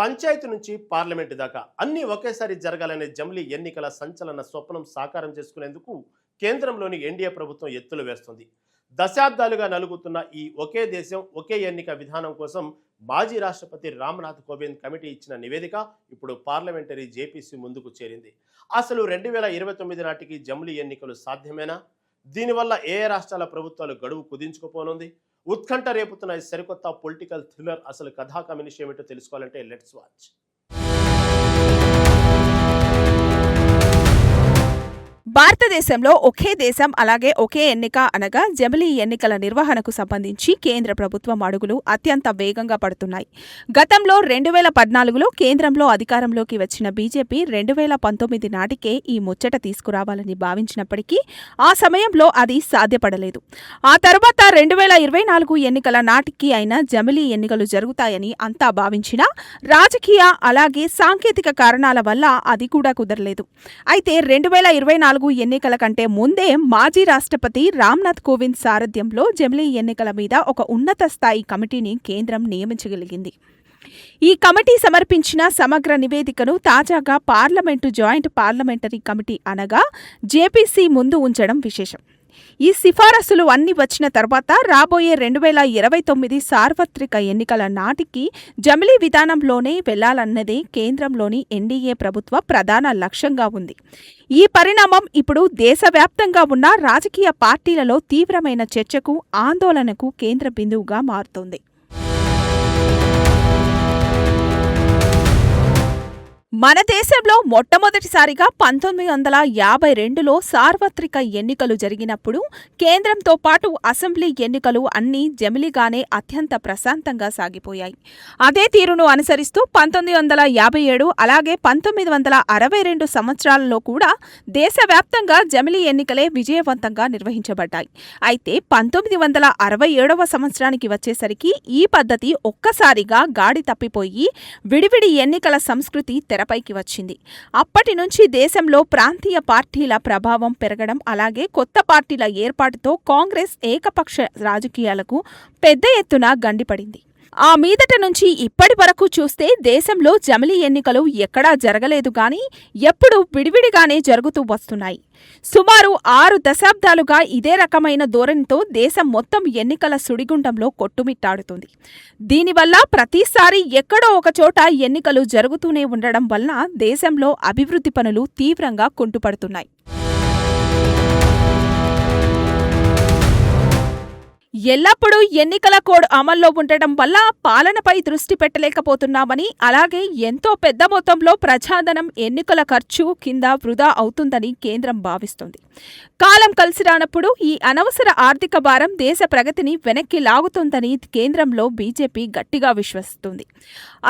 పంచాయతీ నుంచి పార్లమెంటు దాకా అన్ని ఒకేసారి జరగాలనే జమిలీ ఎన్నికల సంచలన స్వప్నం సాకారం చేసుకునేందుకు కేంద్రంలోని ఎన్డీఏ ప్రభుత్వం ఎత్తులు వేస్తుంది. దశాబ్దాలుగా నలుగుతున్న ఈ ఒకే దేశం ఒకే ఎన్నిక విధానం కోసం మాజీ రాష్ట్రపతి రామ్నాథ్ కోవింద్ కమిటీ ఇచ్చిన నివేదిక ఇప్పుడు పార్లమెంటరీ జేపీసీ ముందుకు చేరింది. అసలు 2029 నాటికి జమిలీ ఎన్నికలు సాధ్యమేనా? దీనివల్ల ఏ రాష్ట్రాల ప్రభుత్వాలు గడువు కుదించుకుపోనుంది? ఉత్కంఠ రేపుతున్న ఈ సరికొత్త పొలిటికల్ థ్రిల్లర్ అసలు కథా కమ్యూనిస్ట్ ఏమిటో తెలుసుకోవాలంటే లెట్స్ వాచ్. భారతదేశంలో ఒకే దేశం అలాగే ఒకే ఎన్నిక అనగా జమిలీ ఎన్నికల నిర్వహణకు సంబంధించి కేంద్ర ప్రభుత్వం అడుగులు అత్యంత వేగంగా పడుతున్నాయి. గతంలో 2014లో కేంద్రంలో అధికారంలోకి వచ్చిన బీజేపీ 2019 నాటికే ఈ ముచ్చట తీసుకురావాలని భావించినప్పటికీ ఆ సమయంలో అది సాధ్యపడలేదు. ఆ తర్వాత 2024 ఎన్నికల నాటికి అయినా జమిలీ ఎన్నికలు జరుగుతాయని అంతా భావించినా రాజకీయ అలాగే సాంకేతిక కారణాల వల్ల అది కూడా కుదరలేదు. అయితే 2024 ఎన్నికల కంటే ముందే మాజీ రాష్ట్రపతి రామ్నాథ్ కోవింద్ సారథ్యంలో జమిలీ ఎన్నికల మీద ఒక ఉన్నత స్థాయి కమిటీని కేంద్రం నియమించగలిగింది. ఈ కమిటీ సమర్పించిన సమగ్ర నివేదికను తాజాగా పార్లమెంటు జాయింట్ పార్లమెంటరీ కమిటీ అనగా జేపీసీ ముందు ఉంచడం విశేషం. ఈ సిఫారసులు అన్ని వచ్చిన తర్వాత రాబోయే 2029 సార్వత్రిక ఎన్నికల నాటికి జమిలీ విధానంలోనే వెళ్లాలన్నదే కేంద్రంలోని ఎన్డీఏ ప్రభుత్వ ప్రధాన లక్ష్యంగా ఉంది. ఈ పరిణామం ఇప్పుడు దేశవ్యాప్తంగా ఉన్న రాజకీయ పార్టీలలో తీవ్రమైన చర్చకు, ఆందోళనకు కేంద్ర బిందువుగా మారుతోంది. మన దేశంలో మొట్టమొదటిసారిగా 1952లో సార్వత్రిక ఎన్నికలు జరిగినప్పుడు కేంద్రంతో పాటు అసెంబ్లీ ఎన్నికలు అన్నీ జమిలీగానే అత్యంత ప్రశాంతంగా సాగిపోయాయి. అదే తీరును అనుసరిస్తూ 1957 అలాగే 1962 సంవత్సరాలలో కూడా దేశవ్యాప్తంగా జమిలీ ఎన్నికలే విజయవంతంగా నిర్వహించబడ్డాయి. అయితే 1967వ సంవత్సరానికి వచ్చేసరికి ఈ పద్ధతి ఒక్కసారిగా గాడి తప్పిపోయి విడివిడి ఎన్నికల సంస్కృతి పైకి వచ్చింది. అప్పటి నుంచి దేశంలో ప్రాంతీయ పార్టీల ప్రభావం పెరగడం అలాగే కొత్త పార్టీల ఏర్పాటుతో కాంగ్రెస్ ఏకపక్ష రాజకీయాలకు పెద్ద ఎత్తున గండిపడింది. ఆ మీదట నుంచి ఇప్పటి వరకు చూస్తే దేశంలో జమిలీ ఎన్నికలు ఎక్కడా జరగలేదు గాని ఎప్పుడూ విడివిడిగానే జరుగుతూ వస్తున్నాయి. సుమారు 6 దశాబ్దాలుగా ఇదే రకమైన ధోరణితో దేశం మొత్తం ఎన్నికల సుడిగుండంలో కొట్టుమిట్టాడుతుంది. దీనివల్ల ప్రతిసారి ఎక్కడో ఒకచోట ఎన్నికలు జరుగుతూనే ఉండడం వలన దేశంలో అభివృద్ధి పనులు తీవ్రంగా కుంటుపడుతున్నాయి. ఎల్లప్పుడూ ఎన్నికల కోడ్ అమల్లో ఉండటం వల్ల పాలనపై దృష్టి పెట్టలేకపోతున్నామని అలాగే ఎంతో పెద్ద మొత్తంలో ప్రజాధనం ఎన్నికల ఖర్చు కింద వృధా అవుతుందని కేంద్రం భావిస్తుంది. కాలం కలిసి రానప్పుడు ఈ అనవసర ఆర్థిక భారం దేశ ప్రగతిని వెనక్కి లాగుతుందని కేంద్రంలో బీజేపీ గట్టిగా విశ్వసిస్తుంది.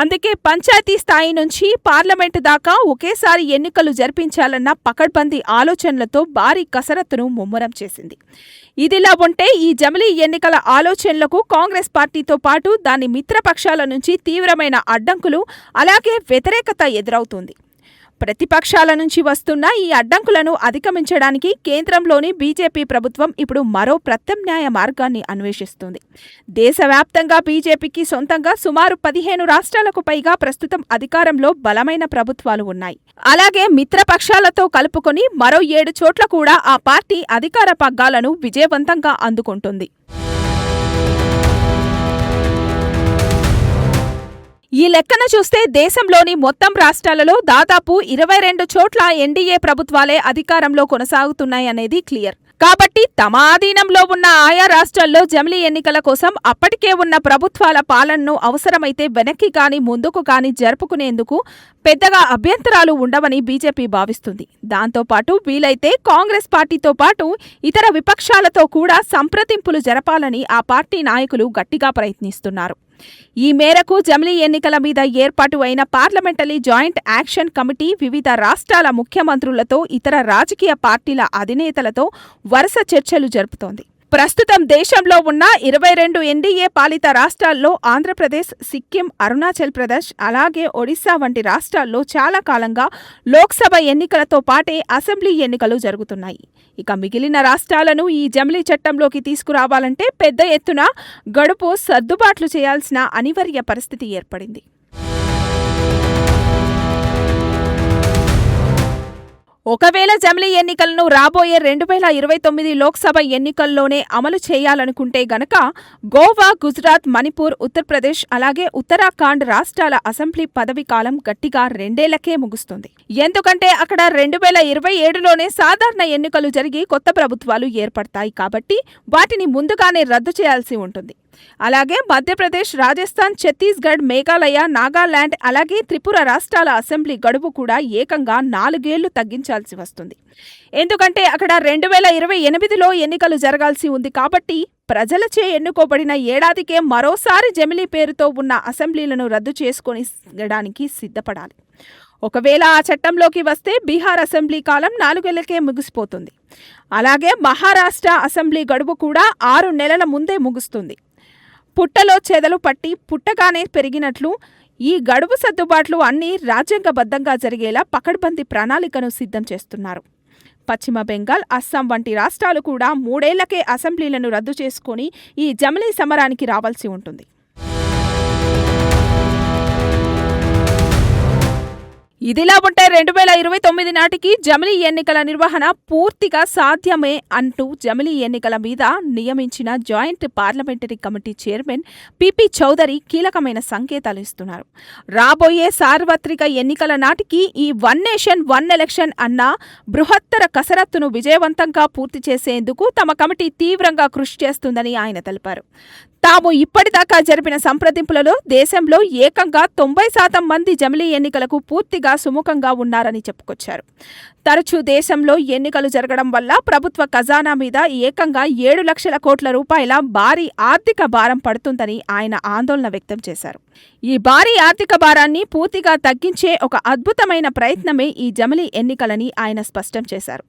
అందుకే పంచాయతీ స్థాయి నుంచి పార్లమెంటు దాకా ఒకేసారి ఎన్నికలు జరిపించాలన్న పకడ్బందీ ఆలోచనలతో భారీ కసరత్తును ముమ్మరం చేసింది. ఇదిలా ఉంటే ఈ జమిలీ ఎన్నికల ఆలోచనలకు కాంగ్రెస్ పార్టీతో పాటు దాని మిత్రపక్షాల నుంచి తీవ్రమైన అడ్డంకులు అలాగే వ్యతిరేకత ఎదురవుతుంది. ప్రతిపక్షాల నుంచి వస్తున్న ఈ అడ్డంకులను అధిగమించడానికి కేంద్రంలోని బీజేపీ ప్రభుత్వం ఇప్పుడు మరో ప్రత్యామ్నాయ మార్గాన్ని అన్వేషిస్తుంది. దేశవ్యాప్తంగా బీజేపీకి సొంతంగా సుమారు 15 రాష్ట్రాలకు పైగా ప్రస్తుతం అధికారంలో బలమైన ప్రభుత్వాలు ఉన్నాయి. అలాగే మిత్రపక్షాలతో కలుపుకొని మరో 7 చోట్ల కూడా ఆ పార్టీ అధికార పగ్గాలను విజయవంతంగా అందుకుంటుంది. ఈ లెక్కన చూస్తే దేశంలోని మొత్తం రాష్ట్రాలలో దాదాపు 22 చోట్ల ఎన్డీఏ ప్రభుత్వాలే అధికారంలో కొనసాగుతున్నాయనేది క్లియర్. కాబట్టి తమ ఆధీనంలో ఉన్న ఆయా రాష్ట్రాల్లో జమిలీ ఎన్నికల కోసం అప్పటికే ఉన్న ప్రభుత్వాల పాలనను అవసరమైతే వెనక్కి గాని ముందుకు గాని జరుపుకునేందుకు పెద్దగా అభ్యంతరాలు ఉండవని బీజేపీ భావిస్తుంది. దాంతోపాటు వీలైతే కాంగ్రెస్ పార్టీతో పాటు ఇతర విపక్షాలతో కూడా సంప్రదింపులు జరపాలని ఆ పార్టీ నాయకులు గట్టిగా ప్రయత్నిస్తున్నారు. ఈ మేరకు జమిలీ ఎన్నికల మీద ఏర్పాటు అయిన పార్లమెంటరీ జాయింట్ యాక్షన్ కమిటీ వివిధ రాష్ట్రాల ముఖ్యమంత్రులతో ఇతర రాజకీయ పార్టీల అధినేతలతో వరుస చర్చలు జరుపుతోంది. ప్రస్తుతం దేశంలో ఉన్న 22 ఎన్డీఏ పాలిత రాష్ట్రాల్లో ఆంధ్రప్రదేశ్, సిక్కిం, అరుణాచల్ ప్రదేశ్ అలాగే ఒడిశా వంటి రాష్ట్రాల్లో చాలా కాలంగా లోక్సభ ఎన్నికలతో పాటే అసెంబ్లీ ఎన్నికలు జరుగుతున్నాయి. ఇక మిగిలిన రాష్ట్రాలను ఈ జమిలీ చట్టంలోకి తీసుకురావాలంటే పెద్ద ఎత్తున గడువు సర్దుబాట్లు చేయాల్సిన అనివార్య పరిస్థితి ఏర్పడింది. ఒకవేళ జమిలీ ఎన్నికలను రాబోయే 2029 లోక్సభ ఎన్నికల్లోనే అమలు చేయాలనుకుంటే గనక గోవా, గుజరాత్, మణిపూర్, ఉత్తరప్రదేశ్ అలాగే ఉత్తరాఖండ్ రాష్ట్రాల అసెంబ్లీ పదవి కాలం గట్టిగా 2 ఏళ్లకే ముగుస్తుంది. ఎందుకంటే అక్కడ 2027లోనే సాధారణ ఎన్నికలు జరిగి కొత్త ప్రభుత్వాలు ఏర్పడతాయి కాబట్టి వాటిని ముందుగానే రద్దు చేయాల్సి ఉంటుంది. అలాగే మధ్యప్రదేశ్, రాజస్థాన్, ఛత్తీస్గఢ్, మేఘాలయ, నాగాలాండ్ అలాగే త్రిపుర రాష్ట్రాల అసెంబ్లీ గడువు కూడా ఏకంగా 4 ఏళ్లు తగ్గించాల్సి వస్తుంది. ఎందుకంటే అక్కడ 2028లో ఎన్నికలు జరగాల్సి ఉంది కాబట్టి ప్రజలచే ఎన్నుకోబడిన ఏడాదికే మరోసారి జమిలీ పేరుతో ఉన్న అసెంబ్లీలను రద్దు చేసుకోవడానికి సిద్ధపడాలి. ఒకవేళ ఆ చట్టంలోకి వస్తే బీహార్ అసెంబ్లీ కాలం 4 ఏళ్లకే ముగిసిపోతుంది. అలాగే మహారాష్ట్ర అసెంబ్లీ గడువు కూడా 6 నెలల ముందే ముగుస్తుంది. పుట్టలో చెదలు పట్టి పుట్టగానే పెరిగినట్లు ఈ గడువు సర్దుబాట్లు అన్నీ రాజ్యాంగబద్ధంగా జరిగేలా పకడ్బందీ ప్రణాళికను సిద్ధం చేస్తున్నారు. పశ్చిమ బెంగాల్, అస్సాం వంటి రాష్ట్రాలు కూడా 3 ఏళ్లకే అసెంబ్లీలను రద్దు చేసుకుని ఈ జమిలీ సమరానికి రావాల్సి ఉంటుంది. ఇదిలా ఉంటే 2029 నాటికి జమిలీ ఎన్నికల నిర్వహణ పూర్తిగా సాధ్యమే అంటూ జమిలీ ఎన్నికల మీద నియమించిన joint parliamentary committee chairman PP Chaudhary కీలకమైన సంకేతాలు ఇస్తున్నారు. రాబోయే సార్వత్రిక ఎన్నికల నాటికి ఈ 1 నేషన్ 1 ఎలక్షన్ అన్న బృహత్తర కసరత్తును విజయవంతంగా పూర్తి చేసేందుకు తమ కమిటీ తీవ్రంగా కృషి చేస్తుందని ఆయన తెలిపారు. తాము ఇప్పటిదాకా జరిపిన సంప్రదింపులలో దేశంలో ఏకంగా 90% మంది జమిలీ ఎన్నికలకు పూర్తిగా సుముఖంగా ఉన్నారని చెప్పుకొచ్చారు. తరచూ దేశంలో ఎన్నికలు జరగడం వల్ల ప్రభుత్వ ఖజానా మీద ఏకంగా 7 లక్షల కోట్ల రూపాయల భారీ ఆర్థిక భారం పడుతుందని ఆయన ఆందోళన వ్యక్తం చేశారు. ఈ భారీ ఆర్థిక భారాన్ని పూర్తిగా తగ్గించే ఒక అద్భుతమైన ప్రయత్నమే ఈ జమిలీ ఎన్నికలని ఆయన స్పష్టం చేశారు.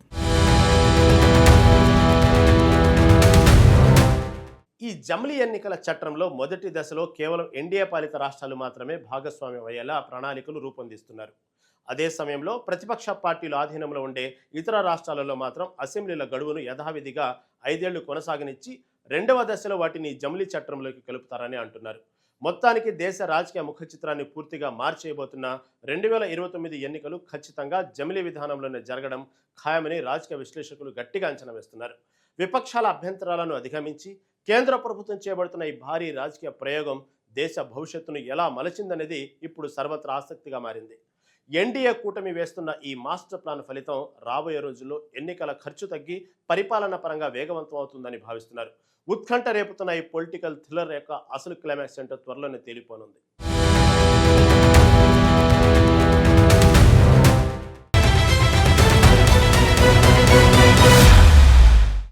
ఈ జమిలీ ఎన్నికల చట్టంలో మొదటి దశలో కేవలం ఎన్డీఏ పాలిత రాష్ట్రాలు మాత్రమే భాగస్వామ్యం అయ్యేలా ప్రణాళికలు రూపొందిస్తున్నారు. అదే సమయంలో ప్రతిపక్ష పార్టీల ఆధీనంలో ఉండే ఇతర రాష్ట్రాలలో మాత్రం అసెంబ్లీల గడువును యథావిధిగా 5 ఏళ్లు కొనసాగనిచ్చి 2వ దశలో వాటిని జమిలీ చట్టంలోకి కలుపుతారని అంటున్నారు. మొత్తానికి దేశ రాజకీయ ముఖ చిత్రాన్ని పూర్తిగా మార్చేయబోతున్న 2029 ఎన్నికలు ఖచ్చితంగా జమిలీ విధానంలోనే జరగడం ఖాయమని రాజకీయ విశ్లేషకులు గట్టిగా అంచనా వేస్తున్నారు. విపక్షాల అభ్యంతరాలను అధిగమించి కేంద్ర ప్రభుత్వం చేపడుతున్న ఈ భారీ రాజకీయ ప్రయోగం దేశ భవిష్యత్తును ఎలా మలచిందనేది ఇప్పుడు సర్వత్రా ఆసక్తిగా మారింది. ఎన్డీఏ కూటమి వేస్తున్న ఈ మాస్టర్ ప్లాన్ ఫలితం రాబోయే రోజుల్లో ఎన్నికల ఖర్చు తగ్గి పరిపాలన పరంగా వేగవంతం అవుతుందని భావిస్తున్నారు. ఉత్కంఠ రేపుతున్న ఈ పొలిటికల్ థ్రిల్లర్ యొక్క అసలు క్లైమాక్స్ ఏంటో త్వరలోనే తేలిపోనుంది.